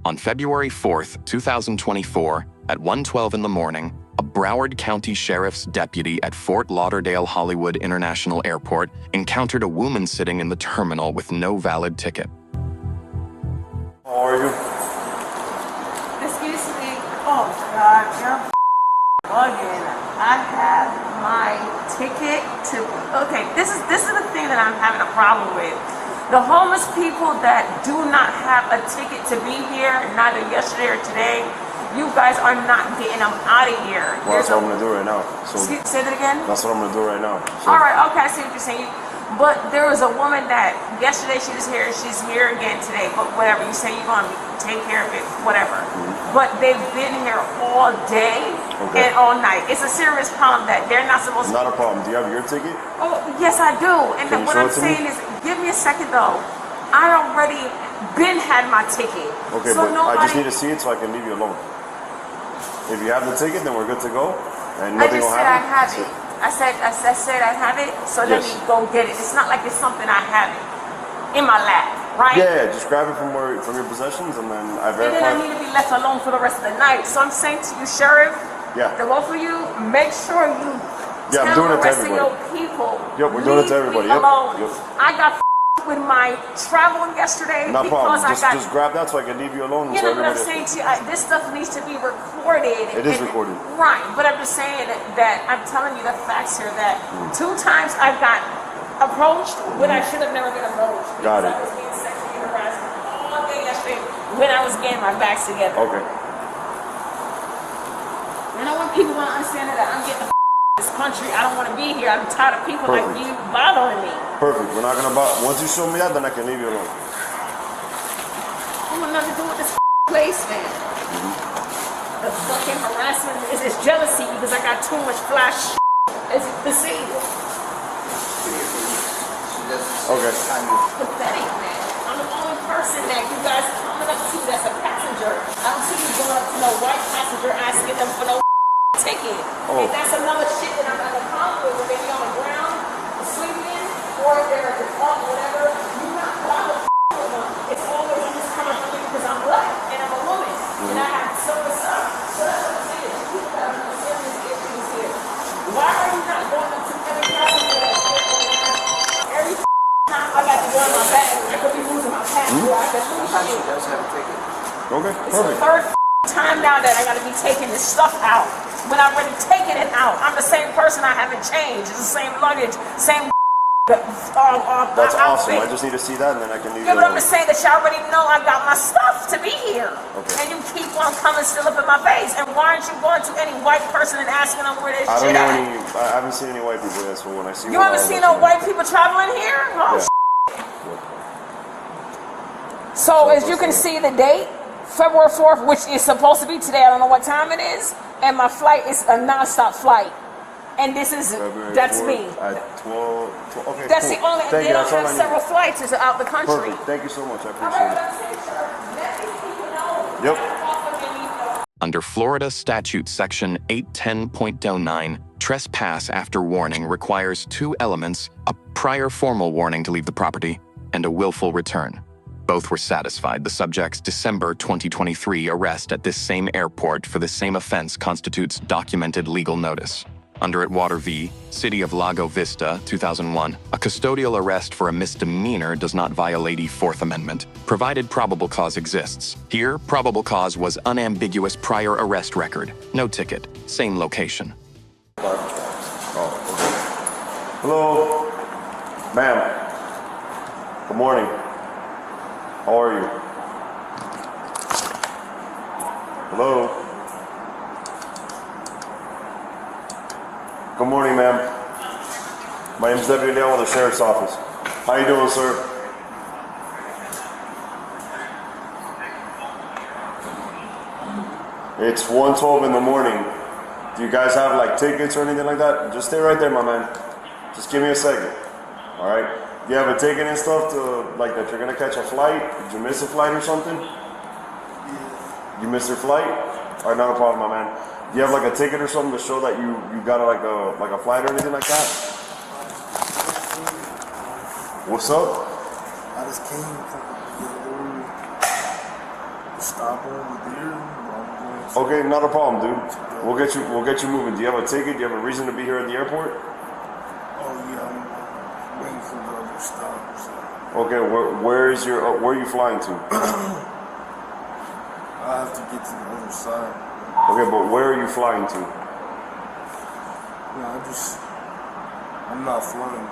On February 4th, 2024, at 1:12 in the morning, a Broward County Sheriff's deputy at Fort Lauderdale Hollywood International Airport encountered a woman sitting in the terminal with no valid ticket. How are you? Excuse me. Oh God, you're bugging. I have my ticket to. Okay, this is the thing that I'm having a problem with. The homeless people that do not have a ticket to be here, neither yesterday or today, you guys are not getting them out of here. Well, that's what I'm gonna do right now. So say that again? That's what I'm gonna do right now. So. Alright, okay, I see what you're saying. But there was a woman that yesterday she was here, she's here again today, but whatever, you say you're gonna take care of it, whatever. Mm-hmm. But they've been here all day and all night. It's a serious problem that they're not supposed to. Not a problem. Do you have your ticket? Oh, yes I do. And then what I'm saying is, give me a second though. I already had my ticket. Okay, so but I just need to see it so I can leave you alone. If you have the ticket, then we're good to go, and nothing will happen. I just said I have it. I said I have it, so let me go get it. It's not like it's something I have it in my lap, right? Yeah, just grab it from your possessions, and then I verify. And then I need to be left alone for the rest of the night. So I'm saying to you, Sheriff, the both of you, make sure you tell the rest of your people. Yep, we're doing it to everybody. Yep. I got with my travel yesterday. No problem. Just grab that so I can leave you alone. You know what I'm saying to you? This stuff needs to be recorded. It is recorded. Right, but I'm just saying that I'm telling you the facts here that 2 times I got approached when I should have never been approached. Got it. I was being sexually harassed all day yesterday when I was getting my bags together. Okay. And I want people to understand that I'm getting the this country. I don't want to be here. I'm tired of people like you bothering me. Perfect. We're not gonna bother. Once you show me that, then I can leave you alone. I want nothing to do with this place, man. The fucking harassment is this jealousy because I got too much flash. As you can see. Okay. Pathetic, man. I'm the only person that you guys are coming up to that's a passenger. I don't see you going up to no white passenger asking them for no ticket. And that's another shit that I'm having a problem with when they be on the ground, sleeping, or if they're at the park, whatever. You're not bothered with them. It's always I'm just coming from you because I'm black and I'm a woman. And I have so much stuff. So that's what I'm saying. People that are serious issues here. Why are you not going up to every passenger that's here? Every time I got to go in my bag, I could be losing my passport. That's what I'm saying. Okay, it's perfect. the 3rd time now that I got to be taking this stuff out. When I've already taken it out, I'm the same person. I haven't changed. It's the same luggage, same. That's awesome. I just need to see that, and then I can leave. Yeah, but I'm just saying that y'all already know I got my stuff to be here, and you keep on coming still up in my face. And why aren't you going to any white person and asking them where they shit at? I haven't seen any white people yet, so when I see you haven't seen no white people traveling here? Oh, So as you can see, the date. February 4th, which is supposed to be today. I don't know what time it is. And my flight is a non-stop flight. And this is, that's me. At 12, okay, that's the only, they don't have several flights out the country. Perfect. Thank you so much. I appreciate it. Yep. Under Florida Statute Section 810.09, trespass after warning requires 2 elements: a prior formal warning to leave the property and a willful return. Both were satisfied. The subject's December 2023 arrest at this same airport for the same offense constitutes documented legal notice. Under Atwater v. City of Lago, Vista, 2001, a custodial arrest for a misdemeanor does not violate the Fourth Amendment, provided probable cause exists. Here, probable cause was unambiguous prior arrest record. No ticket. Same location. Hello, ma'am. Good morning. How are you? Hello? Good morning, ma'am. My name is Deputy Leon with the Sheriff's Office. How you doing, sir? It's 1:12 in the morning. Do you guys have like tickets or anything like that? Just stay right there, my man. Just give me a second. All right? Do you have a ticket and stuff to like that you're gonna catch a flight? Did you miss a flight or something? You missed your flight? All right, not a problem, my man. Do you have like a ticket or something to show that you got like a flight or anything like that? What's up? I just came from stop over there. Okay, not a problem, dude. We'll get you moving. Do you have a ticket? Do you have a reason to be here at the airport? Oh yeah, I'm waiting for the other stop. So. Okay, where are you flying to? I have to get to the other side. Okay, but where are you flying to? No, I'm not flying.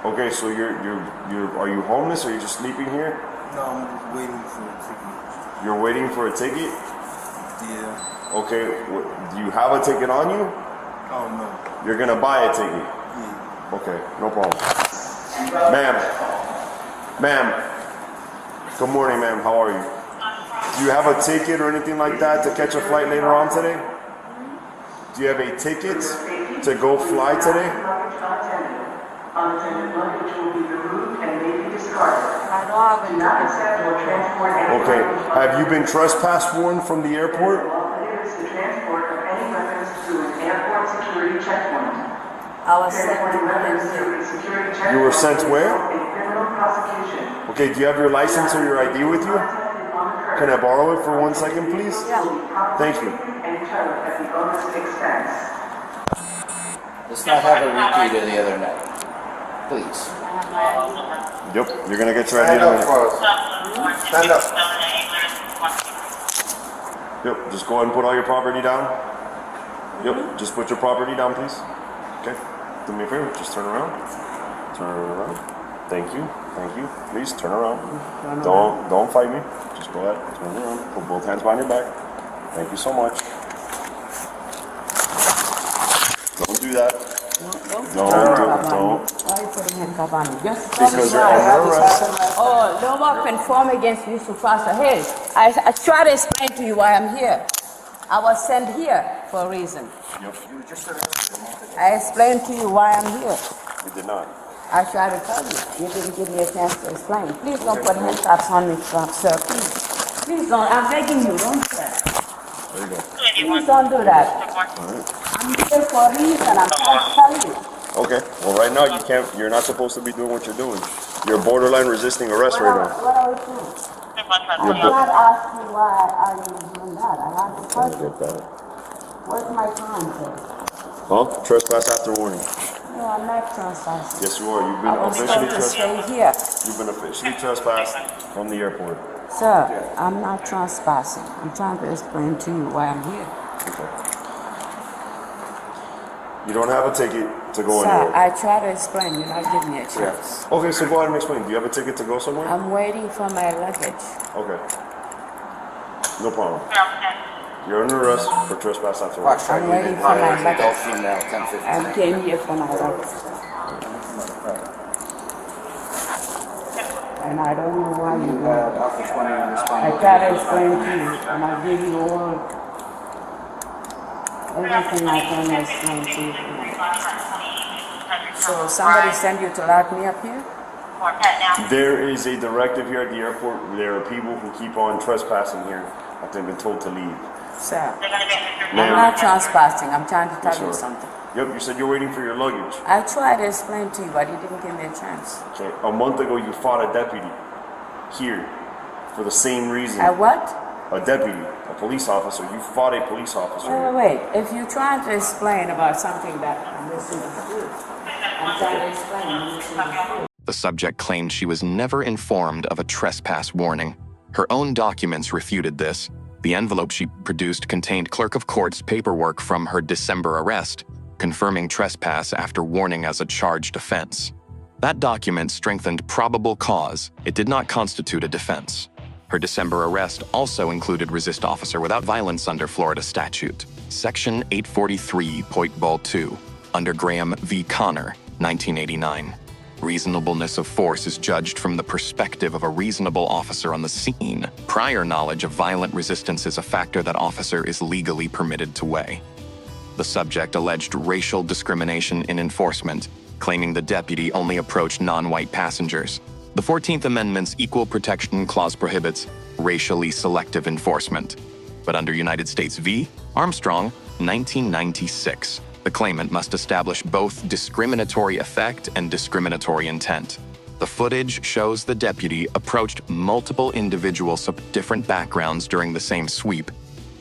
Okay, so are you homeless or are you just sleeping here? No, I'm waiting for a ticket. You're waiting for a ticket? Yeah. Okay, do you have a ticket on you? Oh no. You're gonna buy a ticket? Yeah. Okay, no problem. Ma'am. Good morning, ma'am. How are you? Do you have a ticket or anything like that to catch a flight later on today? Do you have a ticket to go fly today? Unattended luggage will be removed and may be discarded. I don't have Do not accept or transport any Okay. luggage. Have you been trespass warned from the airport? Prohibits the transport of any weapons through an airport security checkpoint. I was sent Transporting to weapons here. through a security checkpoint. You were sent where? A criminal prosecution. Okay, do you have your license or your ID with you? Can I borrow it for 1 second, please? Yeah. Thank you. And towed at the owner's expense. Let's not have a repeat of the other night. Please. Yep, you're gonna get your ID Stand in a up minute. for us. Stand up. Yep, just go ahead and put all your property down. Yep, just put your property down, please. Okay, do me a favor, just turn around. Turn around. Thank you, thank you. Please turn around. Don't fight me. Just go ahead, turn around. Put both hands behind your back. Thank you so much. Don't do that. Don't. Why are you putting handcuff on me? Just Because you're under arrest. Oh, no more conform against you to pass ahead. I try to explain to you why I'm here. I was sent here for a reason. Yep, I explained to you why I'm here. you did not. I tried to tell you. You didn't give me a chance to explain. Please don't put handcuffs on me, sir. Please don't. I'm begging you. Don't do that. There you go. Please don't do that. I'm here for a reason. I'm trying to tell you. Okay, well right now you're not supposed to be doing what you're doing. You're borderline resisting arrest right now. What are we doing? I'm not asking why are you doing that. I have to tell you. Get that. Where's my time, sir? Huh? Trespass after warning. No, I'm not trespassing. Yes, you are. You've I been was officially told to stay trespassed. here. You've been officially trespassed from the airport. Sir, I'm not trespassing. I'm trying to explain to you why I'm here. Okay. You don't have a ticket to go Sir, anywhere. I try to explain. You're not giving me a chance. Okay, so go ahead and explain. Do you have a ticket to go somewhere? I'm waiting for my luggage. Okay. No problem. You're under arrest for trespass after warning. I'm waiting for my Adult luggage. female, 10:50. I came here for my luggage. And I don't know why you do it. Officer 20 I responded. try to explain to you, and I give you all everything I can explain to you. So somebody sent you to lock me up here? There is a directive here at the airport. There are people who keep on trespassing here after they've been told to leave. Sir, I'm not trespassing. I'm trying to tell you Sir. something. Yep, you said you're waiting for your luggage. I tried to explain to you, but you didn't give me a chance. Okay. A month ago, you fought a deputy here for the same reason. I what? A deputy, a police officer. You fought a police officer. here. Wait. If you're trying to explain about something that I'm listening to you, I'm trying to explain. I'm listening to you. The subject claimed she was never informed of a trespass warning. Her own documents refuted this. The envelope she produced contained clerk of court's paperwork from her December arrest, confirming trespass after warning as a charged offense. That document strengthened probable cause. It did not constitute a defense. Her December arrest also included resist officer without violence under Florida statute, Section 843.2, under Graham v. Connor, 1989. Reasonableness of force is judged from the perspective of a reasonable officer on the scene. Prior knowledge of violent resistance is a factor that officer is legally permitted to weigh. The subject alleged racial discrimination in enforcement, claiming the deputy only approached non-white passengers. The 14th Amendment's Equal Protection Clause prohibits racially selective enforcement. But under United States v. Armstrong, 1996, the claimant must establish both discriminatory effect and discriminatory intent. The footage shows the deputy approached multiple individuals of different backgrounds during the same sweep.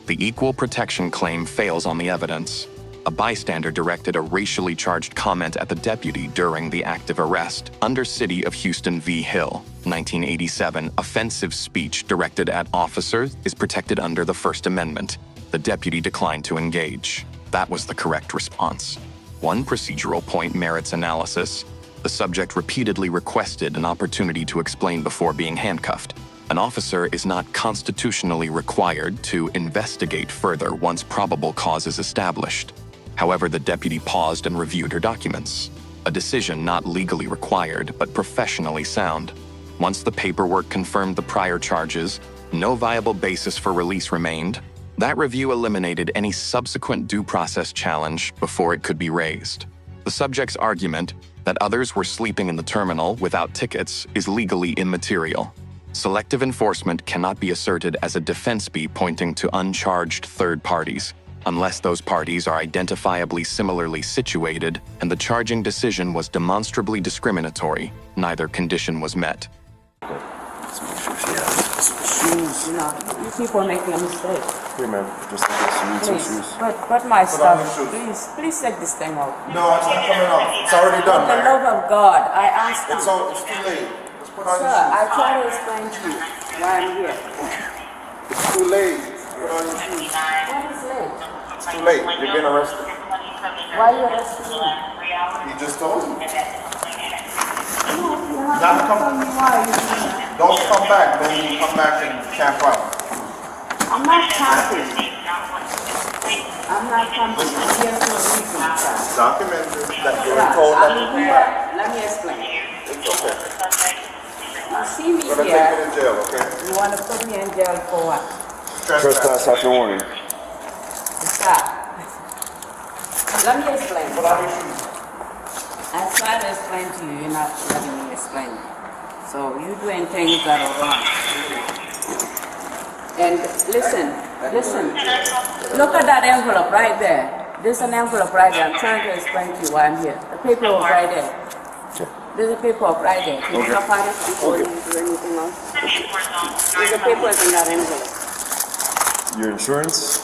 The equal protection claim fails on the evidence. A bystander directed a racially charged comment at the deputy during the active arrest. Under City of Houston v. Hill, 1987, offensive speech directed at officers is protected under the First Amendment. The deputy declined to engage. That was the correct response. One procedural point merits analysis. The subject repeatedly requested an opportunity to explain before being handcuffed. An officer is not constitutionally required to investigate further once probable cause is established. However, the deputy paused and reviewed her documents. A decision not legally required, but professionally sound. Once the paperwork confirmed the prior charges, no viable basis for release remained. That review eliminated any subsequent due process challenge before it could be raised. The subject's argument that others were sleeping in the terminal without tickets is legally immaterial. Selective enforcement cannot be asserted as a defense be pointing to uncharged third parties, unless those parties are identifiably similarly situated and the charging decision was demonstrably discriminatory. Neither condition was met. Shoes. You know, you people are making a mistake. Here, man. Just like this. You need some shoes. But my Put on stuff, your shoes. please take this thing off. No, it's not coming off. It's already done, For the man. love of God, I asked them. It's too late. Just put on Sir, your shoes. I try to explain to you why I'm here. It's too late. Put on your shoes. What is late? It's too late. You're getting arrested. Why are you arresting me? He just told you. No, you Not have to come- tell me why you do that. Don't come back. Then you come back and camp out. I'm not camping. I'm not camping. I'm here for a reason, sir. Documented that you were Sir, told that I'm here. Let me explain. it's okay. You see me We're gonna take it here. in jail, okay? You want to put me in jail for what? Trespass after warning. Stop. Let me explain. Put on your shoes. I try to explain to you, you're not letting me explain. So you're doing things that are wrong. And listen. Look at that envelope right there. There's an envelope right there. I'm trying to explain to you why I'm here. The paperwork right there. There's a paperwork right there. Can you look at it before you do anything else? There's a paperwork in that envelope. Your insurance?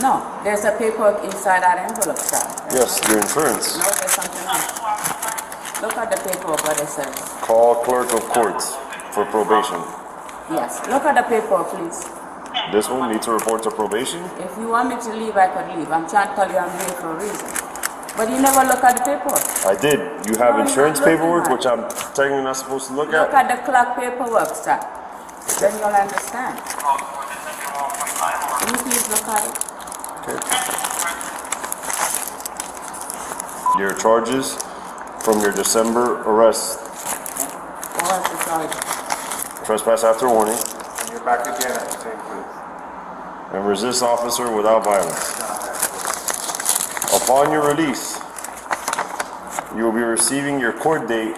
No, there's a paperwork inside that envelope, sir. Yes, your insurance. No, there's something else. Look at the paperwork what it says. Call clerk of courts for probation. Yes, look at the paperwork, please. This one needs to report to probation. If you want me to leave, I could leave. I'm trying to tell you I'm here for a reason. But you never look at the paperwork. I did. You have No, you're insurance not looking paperwork, at it. which I'm technically not supposed to look Look at. at the clock paperwork, sir. Then you'll understand. Can you please look at it? Your charges from your December arrest: What was the charge? trespass after warning And you're back again at the same place. and resist officer without violence. Upon your release, you will be receiving your court date.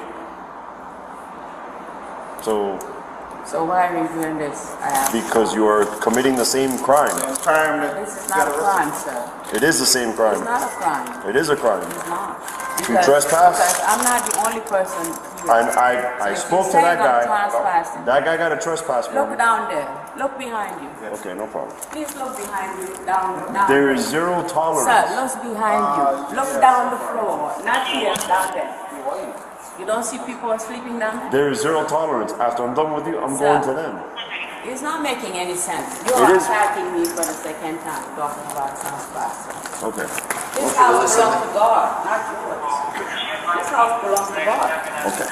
So why are you doing this? Because you are committing the same crime. Same time that This is you not got a arrested. crime, sir. It is the same It's crime. not a crime. It is a crime. It's not. trespass? Because I'm not the only person here. I If spoke you to say that I'm guy. trespassing, That guy got a trespass look warrant. down there. Look behind you. Okay, no problem. Please look behind you. Down. There is zero Sir, tolerance. look behind you. Look down the floor. Not here, down there. You don't see people sleeping down there? There is zero tolerance. After I'm done with you, I'm Sir. going to them. It's not making any sense. It You're is. attacking me for the second time, talking about trespass. Okay. This house belongs to God, not yours. This house belongs to God. Okay.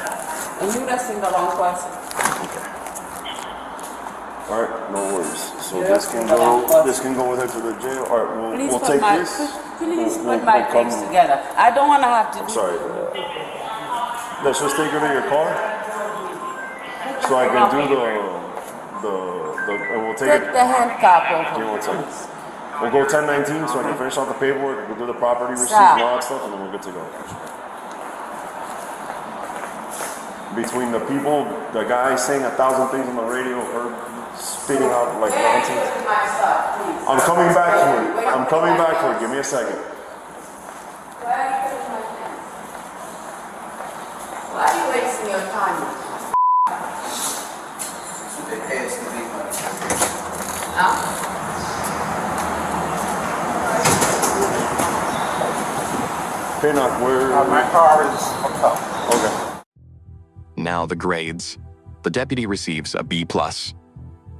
And you're asking the wrong person. All right, no worries. So You're this can asking the wrong go. person. This can go with her to the jail. All right, Please we'll put take my, this. please We'll- put my we'll things come- together. I don't want to have to I'm do sorry. Let's just take her to your car, so I can do and we'll take Take it. the handcuff Give me over. one second. We'll go 1019 so I can finish out the paperwork. We'll do the property receipts Stop. and all that stuff, and then we're good to go. Between the people, the guy saying 1,000 things on the radio, her spitting out like nonsense. My stuff, please. I'm coming back for it. I'm coming back for it. Give me a second. Why are you wasting my time? Why are you wasting wasting your time. They pay us to be money. Huh? Pinnock, where? My car is hooked up. Okay. Now the grades. The deputy receives a B+.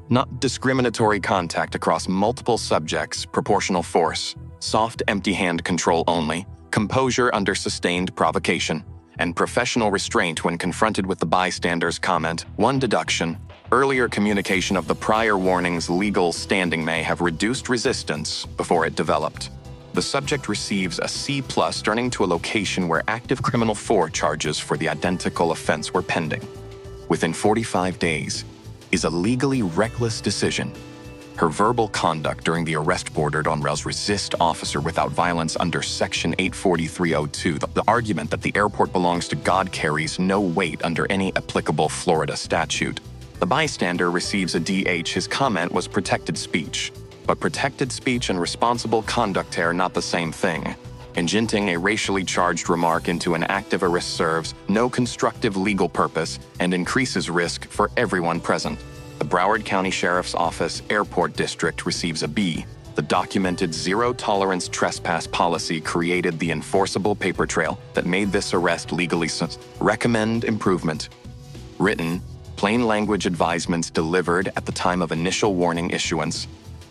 Not discriminatory contact across multiple subjects, proportional force, soft empty hand control only, composure under sustained provocation, and professional restraint when confronted with the bystander's comment. 1 deduction. Earlier communication of the prior warning's legal standing may have reduced resistance before it developed. The subject receives a C+, turning to a location where active criminal 4 charges for the identical offense were pending. Within 45 days is a legally reckless decision. Her verbal conduct during the arrest bordered on resist officer without violence under Section 84302. The argument that the airport belongs to God carries no weight under any applicable Florida statute. The bystander receives a DH. His comment was protected speech. But protected speech and responsible conduct are not the same thing. Injecting a racially charged remark into an active arrest serves no constructive legal purpose and increases risk for everyone present. The Broward County Sheriff's Office Airport District receives a B. The documented zero-tolerance trespass policy created the enforceable paper trail that made this arrest legally recommend improvement. Written, plain language advisements delivered at the time of initial warning issuance,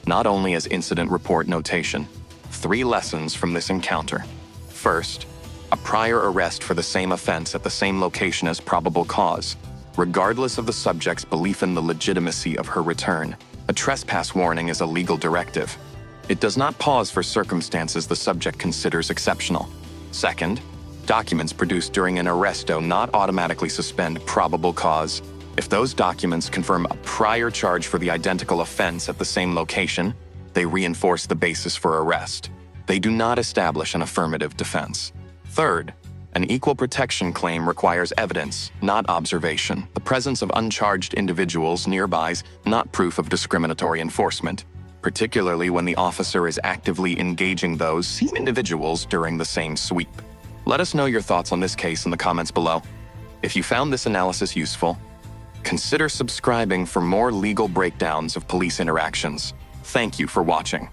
not only as incident report notation. 3 lessons from this encounter. First, a prior arrest for the same offense at the same location as probable cause, regardless of the subject's belief in the legitimacy of her return. A trespass warning is a legal directive. It does not pause for circumstances the subject considers exceptional. Second, documents produced during an arrest do not automatically suspend probable cause. If those documents confirm a prior charge for the identical offense at the same location, they reinforce the basis for arrest. They do not establish an affirmative defense. Third, an equal protection claim requires evidence, not observation. The presence of uncharged individuals nearby is not proof of discriminatory enforcement, particularly when the officer is actively engaging those same individuals during the same sweep. Let us know your thoughts on this case in the comments below. If you found this analysis useful, consider subscribing for more legal breakdowns of police interactions. Thank you for watching.